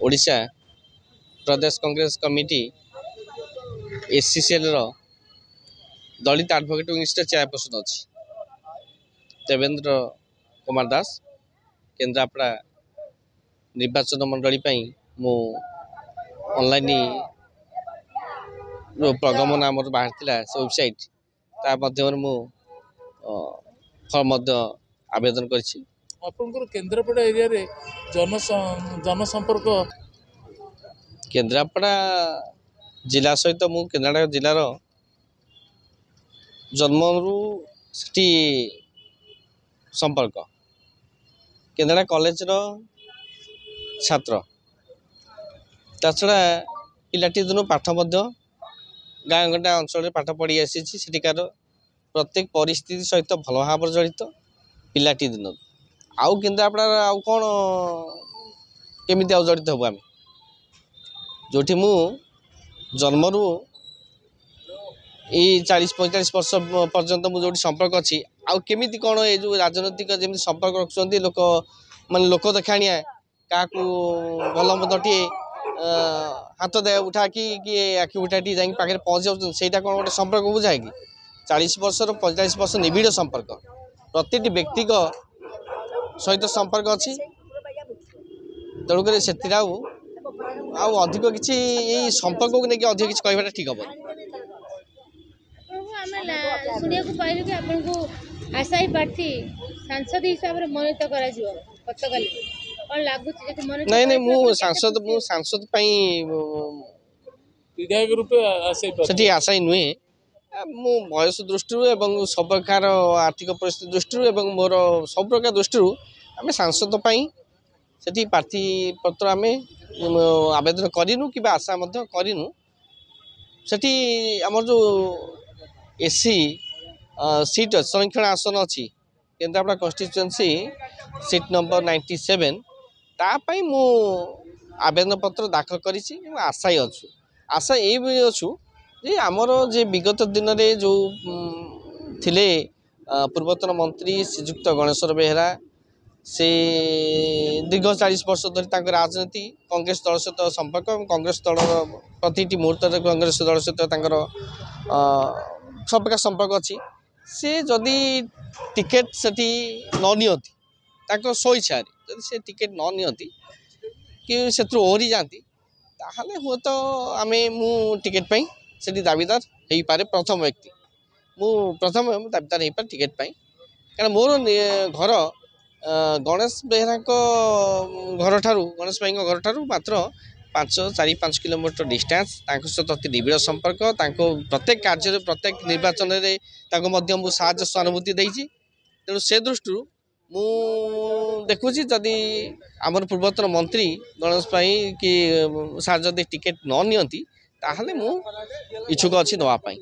ओडिशा प्रदेश Congress committee SCCL रो दलित advocate wing chairperson अच्छी देवेंद्र कुमार दास केन्द्रापड़ा निर्वाचन मंडली मु ऑनलाइन जो प्रगमन आम बाहर से वेबसाइट ता मध्यम मु फॉर्म आवेदन करी केन्द्रापड़ा एरिया रे जनसंपर्क केन्द्रापड़ा जिला सहित मु केन्द्रापड़ा जिलार जन्मरू सिटी संपर्क केन्द्रापड़ा कॉलेज रो छात्र ता छड़ा पिलाटी दिन पाठ गाँ गंडा अंचल पाठ पढ़ी आसी सेठिकार प्रत्येक परिस्थिति सहित भल भाव जड़ित पिलाटी दिन आउ केन्द्रापड़ा आउ कौन केमिति आउ जड़ित हबु आम जोठी मु जन्मरू ये 40-45 वर्ष पर्यंत मुझे जो संपर्क अच्छी आउ केमिति कौन ये जो राजनैतिक जमी संपर्क रखुच्च लोक मान लोक देखाणिया क्या भल मदटे हाथ दे उठा कि आखि उठा जाके पहुँच जाऊँ से कौन गोटे संपर्क बुझाए कि 40 वर्ष 45 वर्ष निबिड़ संपर्क प्रति व्यक्ति सहित संपर्क अच्छी तेणुक से अधिक किसी संपर्क को लेकिन अधिक किसी कहना ठीक हम शुणा पाइलु कि आपको आशायी प्रार्थी सांसद हिसाब से मनोनीत कर नहीं नहीं मु सांसद विधायक रूपे आशायी नुहे मु बयस दृष्टि एवं सब प्रकार आर्थिक परिस्थिति दृष्टि एवं मोर सब प्रकार दृष्टि आम सांसद से प्रार्थी पत्र आम आवेदन करूँ कि आशा करूँ से आमर जो एससी सीट संरक्षण आसन अच्छी केन्द्रापड़ा कन्स्टिट्यूएंसी सीट नंबर 97 तापाई मु आवेदन पत्र दाखल करी आशायी अच्छु आशा ये अच्छु जे आमर जे विगत दिन में जो थिले पूर्वतन मंत्री श्रीजुक्त गणेश्वर बेहेरा से दीर्घ 40 वर्ष धरी राजनीति कांग्रेस दल सहित संपर्क कांग्रेस दल प्रति मुहूर्त कांग्रेस दल सहित सब प्रकार संपर्क अच्छी सी जदि टिकेट से न नियंती स्व इच्छा से टिकेट न नियंती कि से ओहरी जाती ताहले हुए तो आम मु टिकेट से दाबीदार हो पारे प्रथम व्यक्ति मु प्रथम दाबीदार हो पारे टिकेट कारण मोर घर गणेश बेहेरा घर ठारू गणेश भाई घर ठारू मात्र 4-5 किलोमीटर डिस्टेंस सहित अति निबिड़ संपर्क प्रत्येक कार्य प्रत्येक निर्वाचन में साहय सहानुभूति देती तेणु से दृष्टि मु देखुची जदि आमर पूर्वतन मंत्री गणेश भाई कि सार जदि टिकेट न नियंती ताहले मु इच्छुक अच्छी नवापाई।